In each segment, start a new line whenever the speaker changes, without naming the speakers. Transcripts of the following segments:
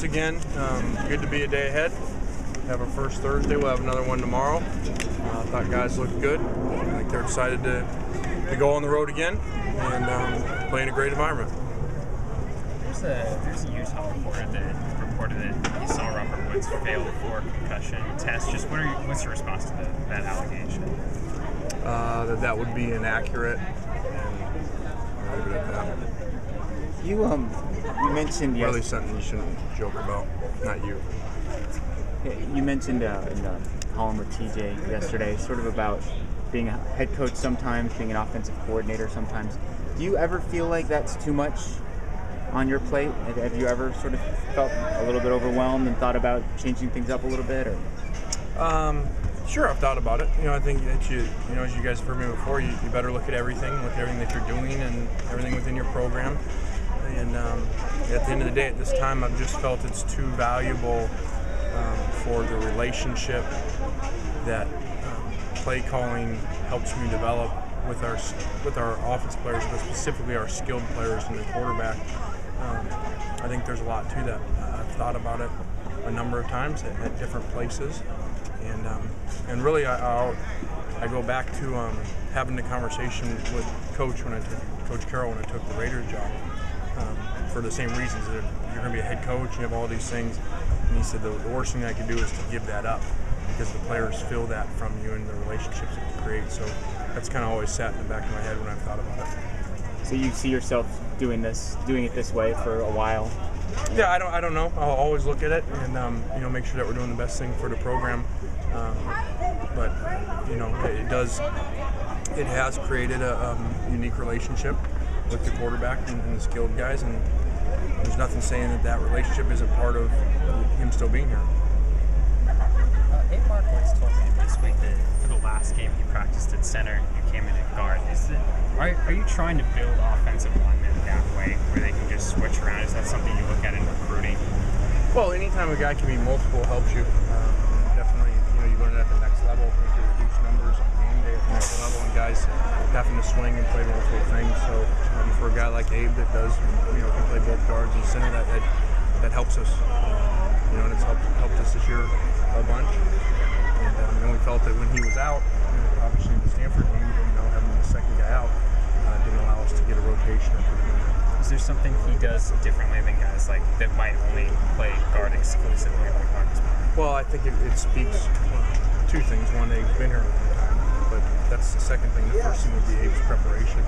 Again, good to be a day ahead. Have our first Thursday. We'll have another one tomorrow. I thought guys looked good. I think they're excited to go on the road again and play in a great environment.
There's a Utah reporter that reported that he saw Robert Woods fail the 4 concussion test. Just what's your response to that allegation?
That would be inaccurate, and I'll leave it at that.
You mentioned
really something you shouldn't joke about, not you.
You mentioned in the column with TJ yesterday, sort of about being a head coach sometimes, being an offensive coordinator sometimes. Do you ever feel like that's too much on your plate? Have you ever sort of felt a little bit overwhelmed and thought about changing things up a little bit? Or?
Sure, I've thought about it. I think that as you guys have heard me before, you better look at everything that you're doing and everything within your program. And at the end of the day, at this time, I've just felt it's too valuable for the relationship that play calling helps me develop with our offense players, but specifically our skilled players and the quarterback. I think there's a lot to that. I've thought about it a number of times at different places, and really I go back to having the conversation with Coach Carroll when I took the Raiders job. For the same reasons, that you're going to be a head coach, you have all these things, and he said the worst thing I could do is to give that up, because the players feel that from you and the relationships that you create. So that's kind of always sat in the back of my head when I've thought about it.
So you see yourself doing it this way for a while?
Yeah, I don't know. I'll always look at it and make sure that we're doing the best thing for the program. But it has created a unique relationship with the quarterback and the skilled guys, and there's nothing saying that relationship isn't part of him still being here.
Abe Markowitz told me this week that for the last game he practiced at center and you came in at guard. Are you trying to build offensive linemen that way, where they can just switch around? Is that something you look at in recruiting?
Well, anytime a guy can be multiple helps you. Definitely, you learn it at the next level. If you reduce numbers on game day at the next level, and guys having to swing and play multiple things. So for a guy like Abe that does, can play both guards and center, that helps us. And it's helped us this year a bunch. And we felt that when he was out, obviously in the Stanford game, having the second guy out didn't allow us to get a rotation.
Is there something he does differently than guys like that might only play guard exclusively, like Marcus Brown?
Well, I think it speaks two things. One, they've been here a long time, but that's the second thing. The first thing would be Abe's preparation.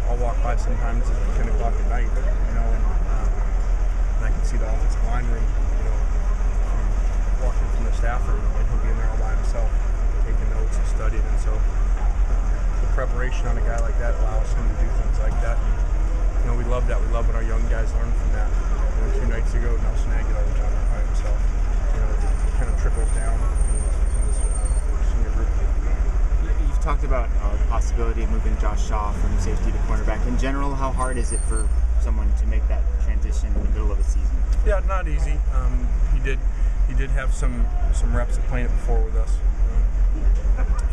I'll walk by sometimes at 10 o'clock at night, and I can see the offensive line room, walking from the staff room, and he'll be in there all by himself, taking notes and studying. And so the preparation on a guy like that allows him to do things like that. And, we love that. We love when our young guys learn from that. 2 nights ago, Nelson Aguilar was out there by himself. It kind of trickles down in this senior group.
You've talked about the possibility of moving Josh Shaw from safety to cornerback. In general, how hard is it for someone to make that transition in the middle of a season?
Yeah, not easy. He did have some reps of playing it before with us.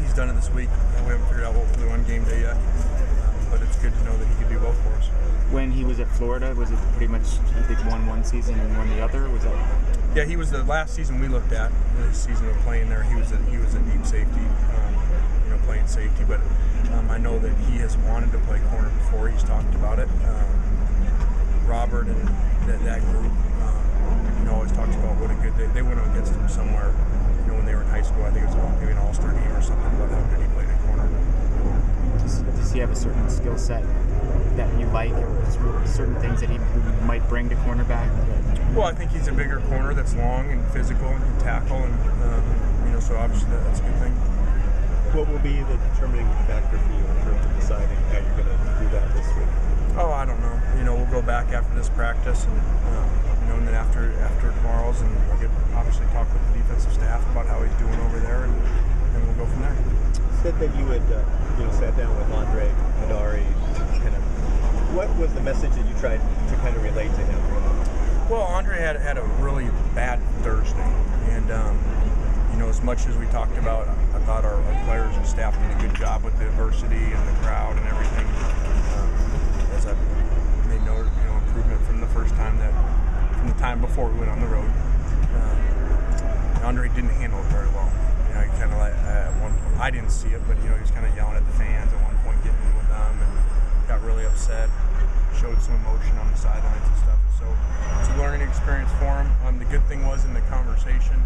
He's done it this week. We haven't figured out what we'll do on game day yet, but it's good to know that he can do both for us.
When he was at Florida, was it pretty much he did one season and won the other? Was that?
Yeah, he was the last season we looked at. His season of playing there, he was a deep safety, playing safety. But I know that he has wanted to play corner before. He's talked about it. Robert and that group, always talks about what a good they went against him somewhere. When they were in high school, I think it was maybe an all-star game or something. About how good he played at corner.
Does he have a certain skill set that you like, or certain things that he might bring to cornerback?
Well, I think he's a bigger corner that's long and physical and can tackle, and so obviously that's a good thing.
What will be the determining factor for you in terms of deciding how you're going to do that this week?
Oh, I don't know. We'll go back after this practice, and and then after tomorrow's, and we'll obviously talk with the defensive staff about how he's doing over there, and we'll go from there.
You said that you had sat down with Andre Madari. What was the message that you tried to kind of relate to him?
Well, Andre had a really bad Thursday, and as much as we talked about, I thought our players and staff did a good job with the adversity and the crowd and everything. As I made note, improvement from the time before we went on the road. Andre didn't handle it very well. You know, he kind of like at one point, I didn't see it, but you know, he was kind of yelling at the fans at one point, getting in with them, and got really upset. Showed some emotion on the sidelines and stuff. So it's a learning experience for him. The good thing was in the conversation,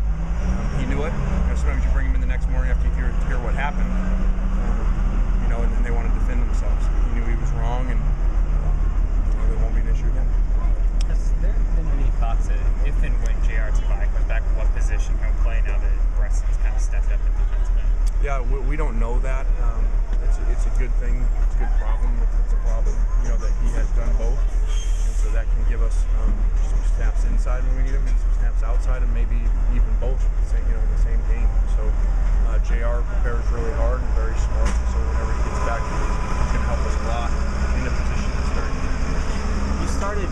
he knew it. You know, sometimes you bring him in the next morning after you hear what happened, you know, and they want to defend themselves. He knew he was wrong, and you know, there won't be an issue again.
Has there been any thoughts that if and when J.R. Tobias comes back, what position he'll play now that Preston's kind of stepped up at defensive end?
Yeah, we don't know that. It's a good thing. It's a good problem. It's a problem, you know, that he has done both, and so that can give us some snaps inside when we need them, and some snaps outside, and maybe even both, you know, in the same game. So J.R. prepares really hard and very smart. So whenever he gets back, he's going to help us a lot in a position that's very good.
You started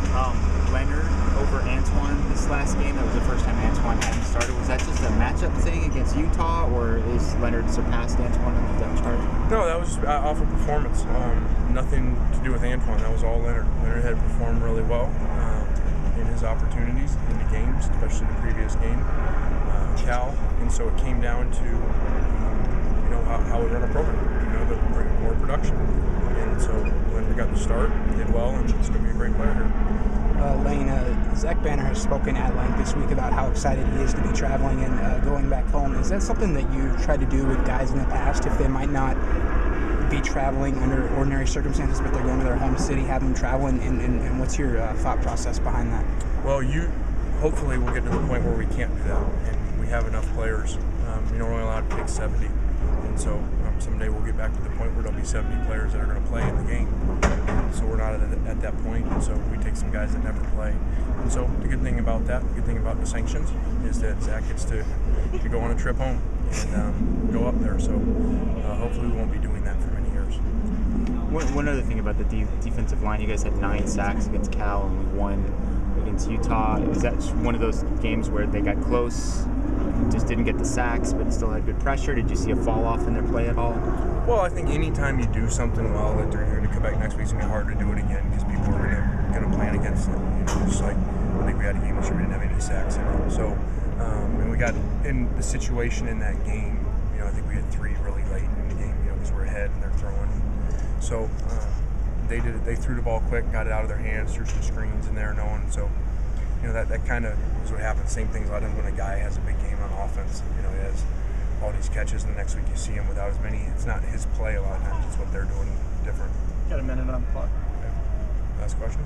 Leonard over Antoine this last game. That was the first time Antoine hadn't started. Was that just a matchup thing against Utah, or is Leonard surpassed Antoine on the depth chart?
No, that was off of performance. Nothing to do with Antoine. That was all Leonard. Leonard had performed really well in his opportunities in the games, especially the previous game, Cal. And so it came down to you know how we run a program. You know, the more production. And so Leonard got the start, did well, and he's going to be a great player here.
Lane, Zach Banner has spoken at length this week about how excited he is to be traveling and going back home. Is that something that you've tried to do with guys in the past if they might not be traveling under ordinary circumstances, but they're going to their home city, have them travel, and what's your thought process behind that?
Well, hopefully we'll get to the point where we can't do that, and we have enough players. You know, we're only allowed to take 70, and so someday we'll get back to the point where there'll be 70 players that are going to play in the game. So we're not at that point, and so we take some guys that never play. And so the good thing about that, the good thing about the sanctions, is that Zach gets to go on a trip home and go up there. So hopefully we won't be doing that for many years.
One other thing about the defensive line, you guys had 9 sacks against Cal and we won against Utah. Is that one of those games where they got close, just didn't get the sacks, but still had good pressure? Did you see a fall off in their play at all?
Well, I think anytime you do something well, that they're going to come back next week, it's going to be hard to do it again because people are going to plan against it. You know, just like I think we had a game this year we didn't have any sacks in it. So, and we got in the situation in that game. You know, I think we had 3 really late in the game. You know, because we're ahead and they're throwing. So they did it. They threw the ball quick, got it out of their hands, threw some screens in there, no one. So, you know, that kind of is what happens. Same things a lot of when a guy has a big game on offense. You know, he has all these catches, and the next week you see him without as many. It's not his play a lot of times. It's what they're doing different.
Got a minute on the clock.
Okay. Last question.